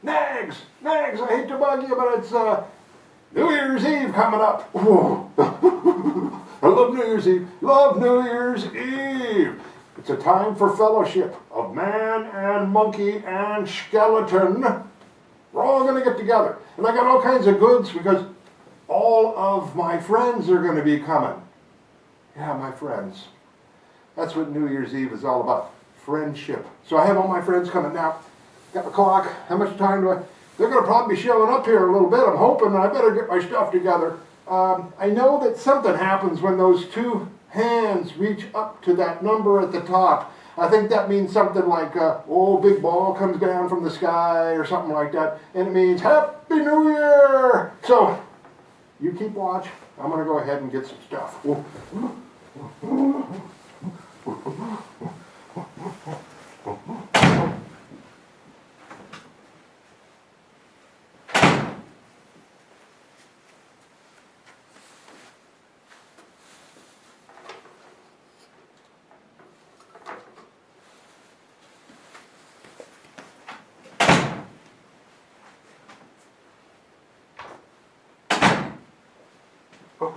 Knaggs, Knaggs, I hate to bug you, but it's New Year's Eve coming up. I love New Year's Eve. Love New Year's Eve. It's a time for fellowship of man and monkey and skeleton. We're all going to get together. And I got all kinds of goods because all of my friends are going to be coming. Yeah, my friends. That's what New Year's Eve is all about. Friendship. So I have all my friends coming now. Got the clock. How much time do I... They're going to probably be showing up here a little bit. I'm hoping I better get my stuff together. I know that something happens when those two hands reach up to that number at the top. I think that means something like, big ball comes down from the sky or something like that. And it means Happy New Year! So, you keep watch. I'm going to go ahead and get some stuff.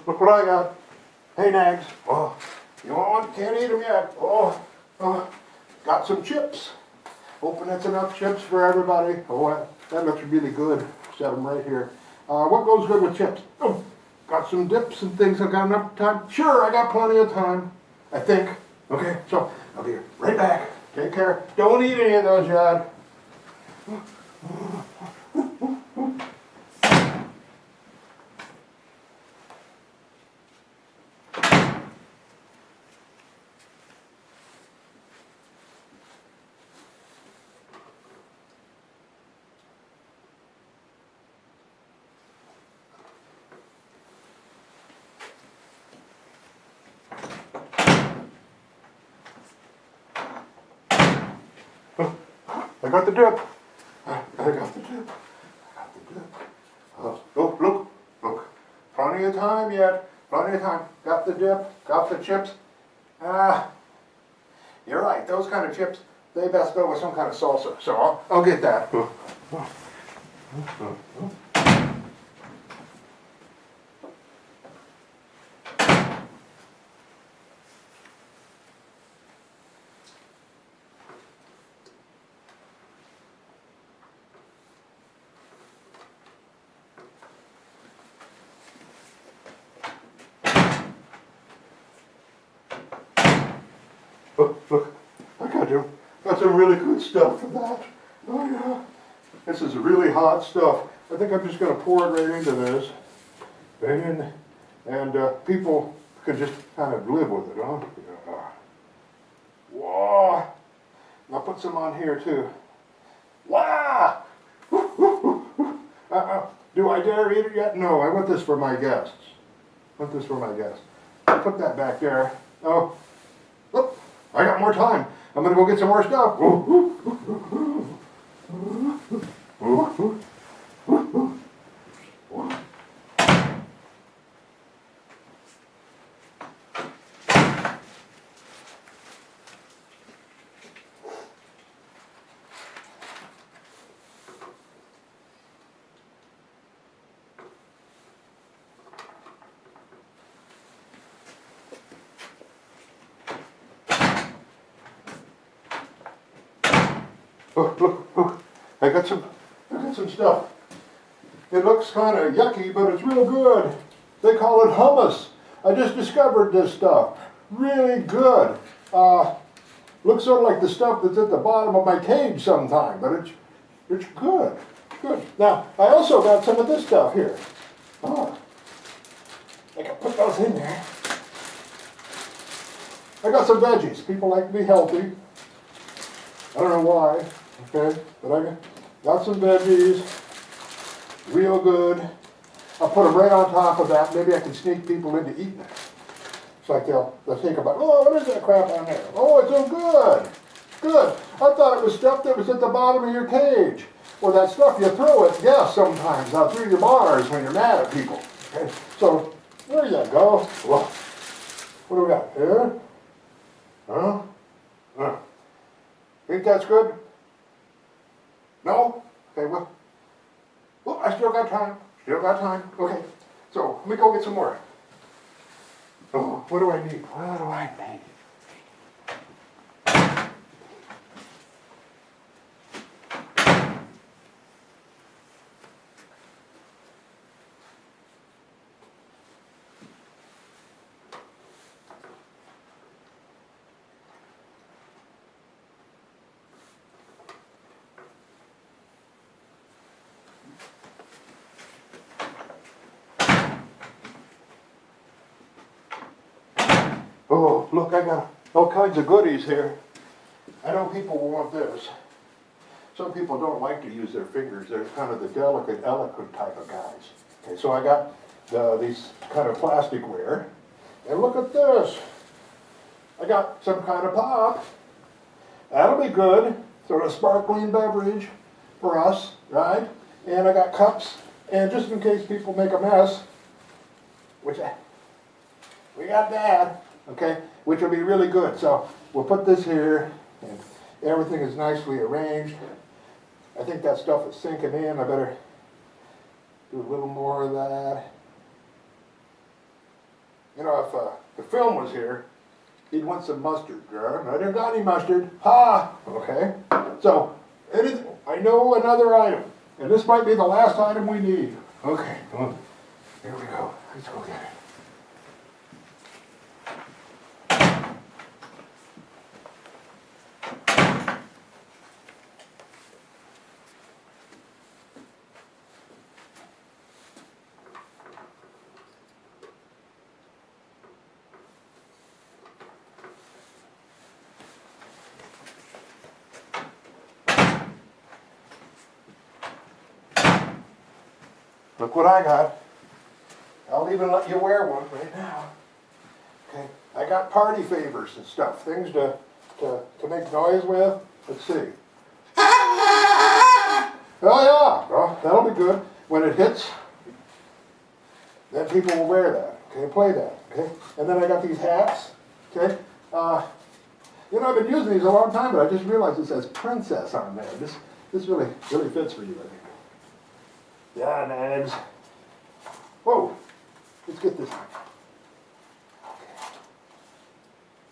Look what I got. Hey, Knaggs. Oh, you want one? Can't eat them yet. Got some chips. Hoping that's enough chips for everybody. Oh, that looks really good. Set them right here. What goes good with chips? Oh, got some dips and things. I got enough time? Sure, I got plenty of time. I think. Okay, so I'll be right back. Take care. Don't eat any of those yet. I got the dip. I got the dip. Look. Plenty of time yet. Plenty of time. Got the dip. Got the chips. You're right. Those kind of chips, they best go with some kind of salsa. So I'll get that. Look, I got some really good stuff for that. Oh yeah, this is really hot stuff. I think I'm just going to pour it right into this. Right in, and people can just kind of live with it, huh? Whoa! I'll put some on here too. Wow! Do I dare eat it yet? No, I want this for my guests. I'll put that back there. Oh, look. I got more time. I'm going to go get some more stuff. Look. I got some stuff. It looks kind of yucky, but it's real good. They call it hummus. I just discovered this stuff. Really good. Looks sort of like the stuff that's at the bottom of my cage sometime, but it's good. Good. Now, I also got some of this stuff here. I can put those in there. I got some veggies. People like to be healthy. I don't know why. Okay, but I got some veggies, real good. I'll put them right on top of that. Maybe I can sneak people into eating it. It's like they'll think about, oh, what is that crap on there? Oh, it's so good. Good. I thought it was stuff that was at the bottom of your cage. Or that stuff you throw at guests sometimes out through your bars when you're mad at people. Okay, so there you go. Well, what do we got here? Think that's good? No? Okay, well, I still got time. Still got time. Okay, so let me go get some more. Oh, what do I need? What do I need? Oh, look, I got all kinds of goodies here. I know people will want this. Some people don't like to use their fingers. They're kind of the delicate, eloquent type of guys. Okay, so I got these kind of plasticware. And look at this. I got some kind of pop. That'll be good. Sort of sparkling beverage for us, right? And I got cups. And just in case people make a mess, which we got that. Okay, which will be really good. So we'll put this here, and everything is nicely arranged. I think that stuff is sinking in. I better do a little more of that. You know, if the film was here, he'd want some mustard. I didn't got any mustard. Ha! Okay. So, I know another item, and this might be the last item we need. Okay, come on. Here we go. Let's go get it. Look what I got. I'll even let you wear one right now. Okay, I got party favors and stuff, things to make noise with. Let's see. Oh yeah, well, that'll be good. When it hits, then people will wear that. Okay, play that. Okay, and then I got these hats. Okay, you know, I've been using these a long time, but I just realized it says princess on there. This really fits for you, I think. Yeah, Knaggs. Whoa, let's get this on. Okay,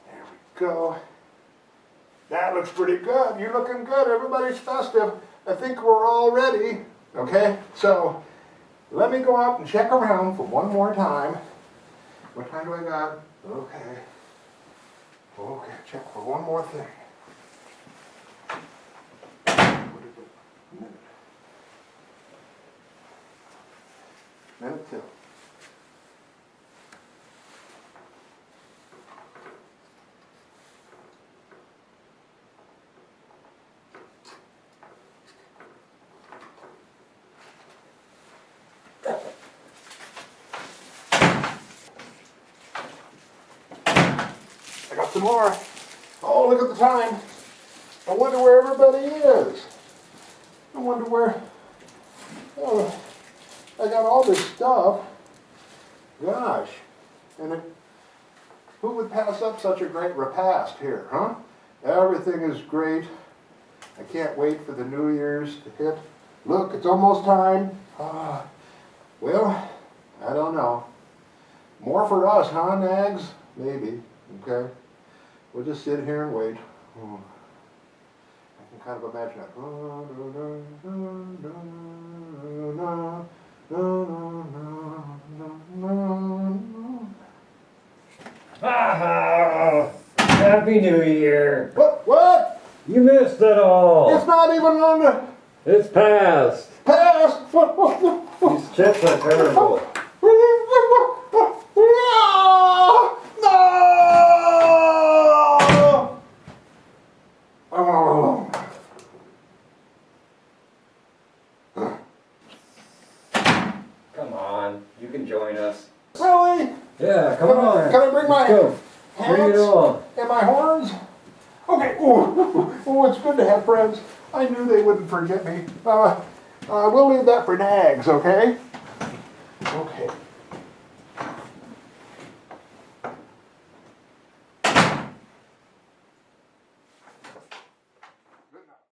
there we go. That looks pretty good. You're looking good. Everybody's festive. I think we're all ready. Okay, so let me go out and check around for one more time. What time do I got? Okay. Okay, check for one more thing. Minute two. I got some more. Oh, look at the time. I wonder where everybody is. I wonder where... Oh, I got all this stuff. Gosh. And who would pass up such a great repast here, huh? Everything is great. I can't wait for the New Year's to hit. Look, it's almost time. Well, I don't know. More for us, huh, Knaggs? Maybe. Okay. We'll just sit here and wait. I can kind of imagine that. Happy New Year. What? You missed it all. It's not even on the... It's past. Past? These chips are terrible. Come on, you can join us. Really? Yeah, come on. Can I bring my Go. Bring it on. and my horns? Okay. Oh, it's good to have friends. I knew they wouldn't forget me. We'll leave that for Knaggs, okay? Okay.